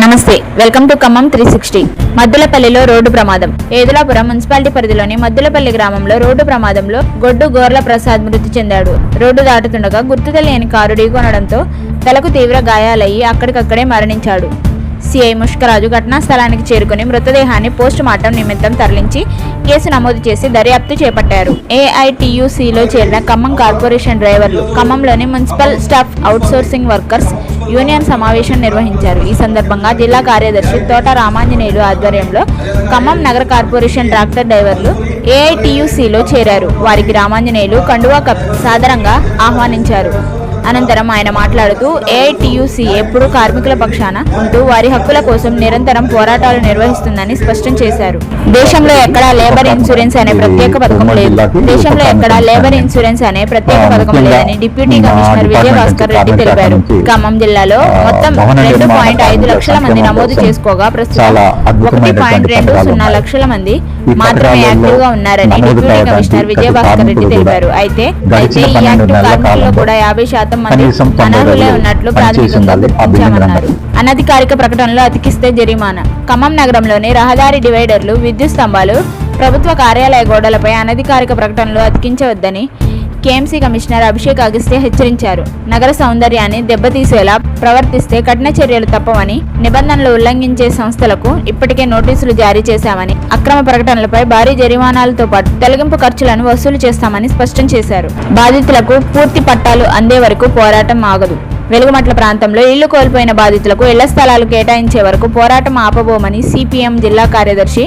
నమస్తే, welcome to Khammam 360. మద్దులపల్లిలో road ప్రమాదం. Edulapuram municipality పరిధిలోని మద్దులపల్లి గ్రామంలో రోడ్డు ప్రమాదంలో గొడ్డు గోర్ల ప్రసాద్ మృతి చెందాడు. రోడ్డు దాటుతుండగా గుర్తు తెలియని కారు ఢీకొనడంతో తలకు తీవ్ర గాయాలయ్యి అక్కడికక్కడే మరణించాడు. సిఐ ముష్కరాజు ఘటనా స్థలానికి చేరుకుని మృతదేహాన్ని పోస్ట్ మార్టం నిమిత్తం తరలించి కేసు నమోదు చేసి దర్యాప్తు చేపట్టారు. ఏఐటియుసిలో చేరిన ఖమ్మం కార్పొరేషన్ డ్రైవర్లు ఖమ్మంలోని municipal staff outsourcing workers union సమావేశం నిర్వహించారు. ఈ సందర్భంగా జిల్లా కార్యదర్శి తోట రామాంజనేయులు ఆధ్వర్యంలో ఖమ్మం నగర కార్పొరేషన్ ట్రాక్టర్ డ్రైవర్లు ఏఐటియుసిలో చేరారు. వారికి రామాంజనేయులు కండువా కప్పి సాదరంగా ఆహ్వానించారు. అనంతరం ఆయన మాట్లాడుతూ ఏఐటియుసి ఎప్పుడూ కార్మికుల పక్షాన ఉంటూ వారి హక్కుల కోసం నిరంతరం పోరాటాలు నిర్వహిస్తుందని స్పష్టం చేశారు. దేశంలో ఎక్కడా లేబర్ ఇన్సూరెన్స్ అనే ప్రత్యేక పథకం లేదు. లేదని డిప్యూటీ కమిషనర్ విజయభాస్కర్ రెడ్డి తెలిపారు. ఖమ్మం జిల్లాలో మొత్తం 2.5 లక్షల మంది నమోదు చేసుకోగా ప్రస్తుతం 1.20 లక్షల మంది మాత్రమే యాక్టివ్ గా ఉన్నారని డిప్యూటీ కమిషనర్ విజయభాస్కర్ రెడ్డి తెలిపారు. అయితే ఈ యాక్టివ్ కార్మికుల్లో కూడా 50% మంది అనర్హులే ఉన్నట్లు ప్రాథమికంగా గుర్తించామన్నారు. అనధికారిక ప్రకటనలో అతికిస్తే జరిమానా. ఖమ్మం నగరంలోని రహదారి డివైడర్లు, విద్యుత్ స్తంభాలు, ప్రభుత్వ కార్యాలయ గోడలపై అనధికారిక ప్రకటనలు అతికించవద్దని కేఎంసీ కమిషనర్ అభిషేక్ అగస్త్య హెచ్చరించారు. నగర సౌందర్యాన్ని దెబ్బతీసేలా ప్రవర్తిస్తే కఠిన చర్యలు తప్పవని, నిబంధనలు ఉల్లంఘించే సంస్థలకు ఇప్పటికే నోటీసులు జారీ చేశామని, అక్రమ ప్రకటనలపై భారీ జరిమానాలతో పాటు తొలగింపు ఖర్చులను వసూలు చేస్తామని స్పష్టం చేశారు. బాధితులకు పూర్తి పట్టాలు అందే వరకు పోరాటం ఆగదు. వెలుగుమట్ల ప్రాంతంలో ఇళ్లు కోల్పోయిన బాధితులకు ఇళ్ల స్థలాలు కేటాయించే వరకు పోరాటం ఆపబోమని సిపిఎం జిల్లా కార్యదర్శి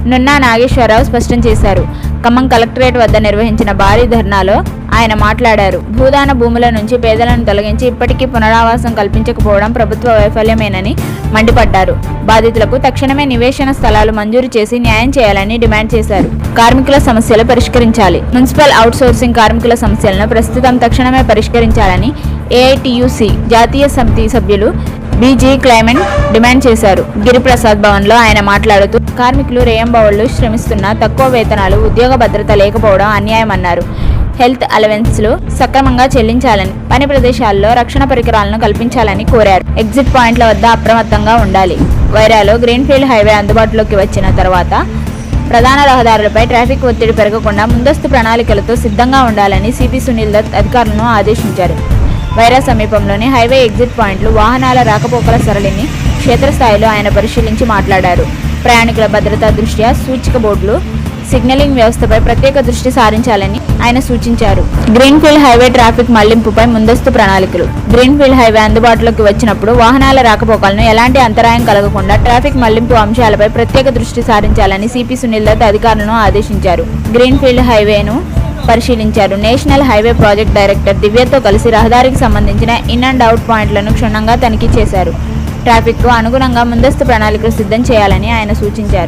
నున్నా నాగేశ్వరరావు స్పష్టం చేశారు. ఖమ్మం కలెక్టరేట్ వద్ద నిర్వహించిన భారీ ధర్నాలో ఆయన మాట్లాడారు. భూదాన భూముల నుంచి పేదలను తొలగించి ఇప్పటికీ పునరావాసం కల్పించకపోవడం ప్రభుత్వ వైఫల్యమేనని మండిపడ్డారు. బాధితులకు తక్షణమే నివేశన స్థలాలు మంజూరు చేసి న్యాయం చేయాలని డిమాండ్ చేశారు. కార్మికుల సమస్యలు పరిష్కరించాలి. మున్సిపల్ అవుట్సోర్సింగ్ కార్మికుల సమస్యలను ప్రస్తుతం తక్షణమే పరిష్కరించాలని ఏఐటియుసి జాతీయ సమితి సభ్యులు బీజీ క్లైమెంట్ డిమాండ్ చేశారు. గిరిప్రసాద్ భవన్ లో ఆయన మాట్లాడుతూ కార్మికులు రేయంబవళ్లు శ్రమిస్తున్నా తక్కువ వేతనాలు, ఉద్యోగ భద్రత లేకపోవడం అన్యాయమన్నారు. హెల్త్ అలవెన్స్లు సక్రమంగా చెల్లించాలని, పని ప్రదేశాల్లో రక్షణ పరికరాలను కల్పించాలని కోరారు. ఎగ్జిట్ పాయింట్ల వద్ద అప్రమత్తంగా ఉండాలి. వైరాలో గ్రీన్ఫీల్డ్ హైవే అందుబాటులోకి వచ్చిన తర్వాత ప్రధాన రహదారులపై ట్రాఫిక్ ఒత్తిడి పెరగకుండా ముందస్తు ప్రణాళికలతో సిద్ధంగా ఉండాలని సిపి సునీల్ దత్ అధికారులను ఆదేశించారు. వైరా సమీపంలోని హైవే ఎగ్జిట్ పాయింట్లు, వాహనాల రాకపోకల సరళిని క్షేత్రస్థాయిలో ఆయన పరిశీలించి మాట్లాడారు. ప్రయాణికుల భద్రతా దృష్ట్యా సూచిక బోర్డులు, సిగ్నలింగ్ వ్యవస్థపై ప్రత్యేక దృష్టి సారించాలని ఆయన సూచించారు. గ్రీన్ఫీల్డ్ హైవే ట్రాఫిక్ మళ్లింపుపై ముందస్తు ప్రణాళికలు. గ్రీన్ఫీల్డ్ హైవే అందుబాటులోకి వచ్చినప్పుడు వాహనాల రాకపోకలను ఎలాంటి అంతరాయం కలగకుండా ట్రాఫిక్ మళ్లింపు అంశాలపై ప్రత్యేక దృష్టి సారించాలని సిపి సునీల్ దత్ అధికారులను ఆదేశించారు. గ్రీన్ఫీల్డ్ హైవేను పరిశీలించారు. నేషనల్ హైవే ప్రాజెక్ట్ డైరెక్టర్ దివ్యతో కలిసి రహదారికి సంబంధించిన ఇన్ అండ్ అవుట్ పాయింట్లను క్షుణ్ణంగా తనిఖీ చేశారు. ట్రాఫిక్ కు అనుగుణంగా ముందస్తు ప్రణాళికలు సిద్ధం చేయాలని ఆయన సూచించారు.